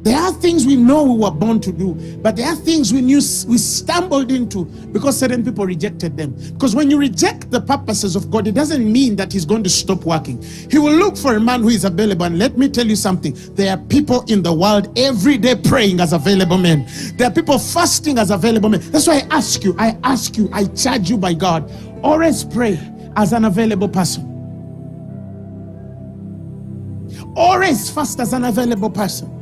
There are things we know we were born to do, but there are things we knew we stumbled into because certain people rejected them. Because when you reject the purposes of God, it doesn't mean that he's going to stop working. He will look for a man who is available. And let me tell you something. There are people in the world every day praying as available men. There are people fasting as available men. That's why I ask you, I charge you by God, always pray as an available person. Always fast as an available person.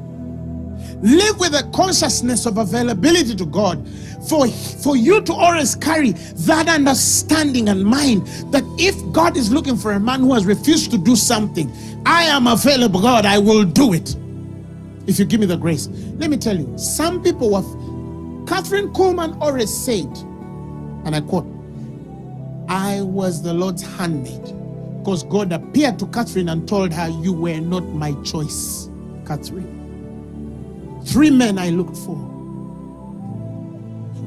Live with a consciousness of availability to God, for you to always carry that understanding and mind that if God is looking for a man who has refused to do something, I am available, God, I will do it if you give me the grace. Let me tell you, some people Catherine Kuhlman always said, and I quote, I was the Lord's handmaid, because God appeared to Catherine and told her, you were not my choice, Catherine. 3 men I looked for.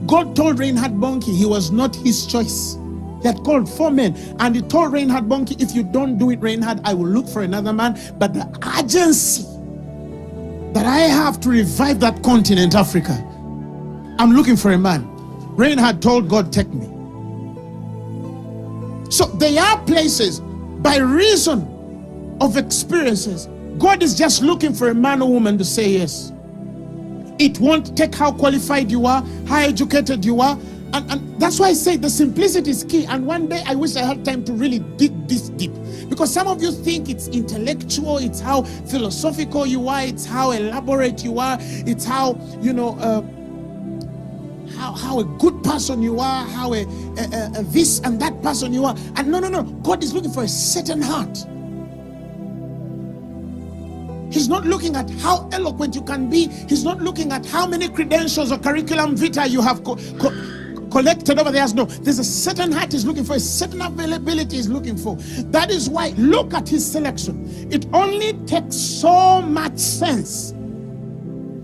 God told Reinhard Bonnke he was not his choice. He had called 4 men, and he told Reinhard Bonnke, if you don't do it, Reinhard, I will look for another man. But the urgency that I have to revive that continent, Africa, I'm looking for a man. Reinhard told God, take me. So there are places, by reason of experiences, God is just looking for a man or woman to say yes. It won't take how qualified you are, how educated you are. And that's why I say the simplicity is key. And one day I wish I had time to really dig this deep. Because some of you think it's intellectual, it's how philosophical you are, it's how elaborate you are, it's how, how a good person you are, how a this and that person you are. And no. God is looking for a certain heart. He's not looking at how eloquent you can be. He's not looking at how many credentials or curriculum vitae you have collected over there. No, there's a certain heart he's looking for, a certain availability he's looking for. That is why, look at his selection. It only takes so much sense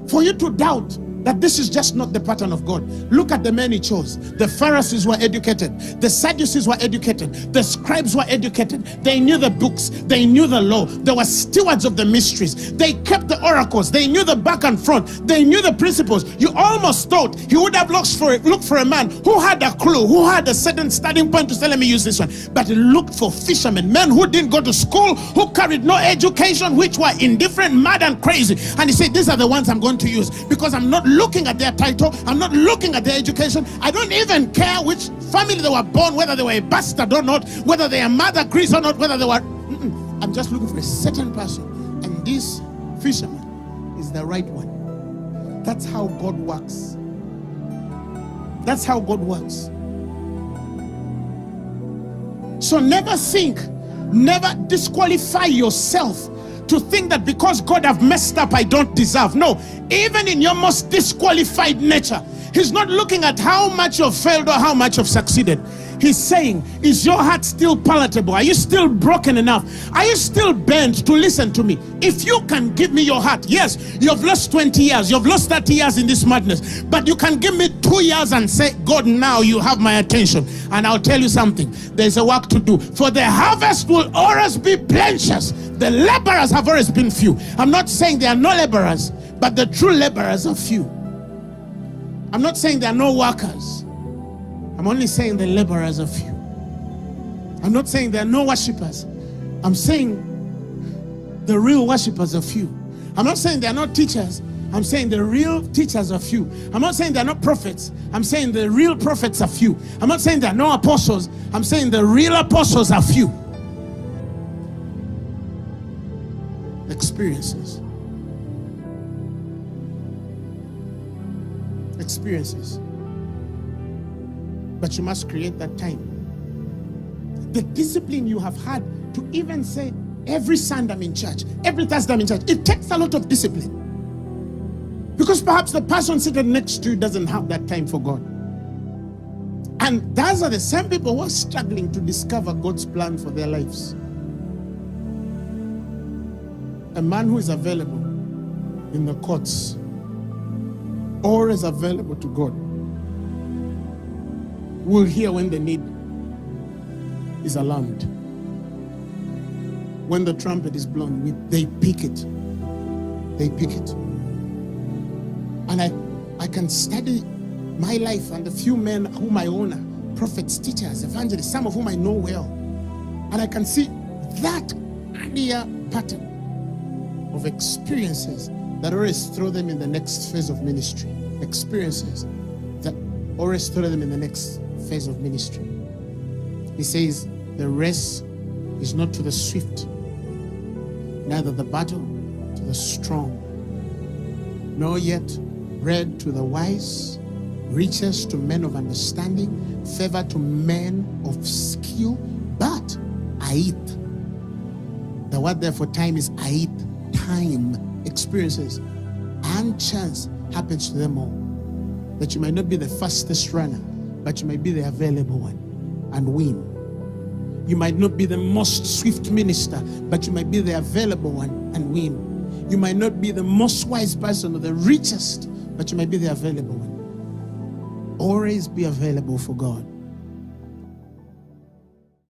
for you to doubt that this is just not the pattern of God. Look at the men he chose. The Pharisees were educated. The Sadducees were educated. The scribes were educated. They knew the books. They knew the law. They were stewards of the mysteries. They kept the oracles. They knew the back and front. They knew the principles. You almost thought he would have looked for a man who had a clue, who had a certain starting point to say, let me use this one. But he looked for fishermen, men who didn't go to school, who carried no education, which were indifferent, mad and crazy. And he said, these are the ones I'm going to use, because I'm not looking at their title, I'm not looking at their education, I don't even care which family they were born, whether they were a bastard or not, whether they are Mother Greece or not, whether they were I'm just looking for a certain person, and this fisherman is the right one. That's how God works. That's how God works. So never disqualify yourself to think that because God have messed up, I don't deserve. No, even in your most disqualified nature, he's not looking at how much you've failed or how much you've succeeded. He's saying, is your heart still palatable? Are you still broken enough? Are you still bent to listen to me? If you can give me your heart, yes, you've lost 20 years, you've lost 30 years in this madness, but you can give me 2 years and say, God, now you have my attention. And I'll tell you something, there's a work to do. For the harvest will always be plenteous. The laborers have always been few. I'm not saying there are no laborers, but the true laborers are few. I'm not saying there are no workers. I'm only saying the laborers are few. I'm not saying there are no worshippers. I'm saying the real worshippers are few. I'm not saying there are no teachers. I'm saying the real teachers are few. I'm not saying there are no prophets. I'm saying the real prophets are few. I'm not saying there are no apostles. I'm saying the real apostles are few. Experiences. But you must create that time. The discipline you have had to even say, every Sunday I'm in church, every Thursday I'm in church. It takes a lot of discipline. Because perhaps the person sitting next to you doesn't have that time for God. And those are the same people who are struggling to discover God's plan for their lives. A man who is available in the courts, always available to God, will hear when the need is alarmed. When the trumpet is blown, they pick it. They pick it. And I can study my life and the few men whom I honor, prophets, teachers, evangelists, some of whom I know well. And I can see that clear pattern of experiences that always throw them in the next phase of ministry. Experiences that always throw them in the next phase of ministry. He says, the race is not to the swift, neither the battle to the strong, nor yet bread to the wise, riches to men of understanding, favor to men of skill, but ait. The word there for time is ait, time, experiences, and chance happens to them all. That you might not be the fastest runner, but you might be the available one and win. You might not be the most swift minister, but you might be the available one and win. You might not be the most wise person or the richest, but you might be the available one. Always be available for God.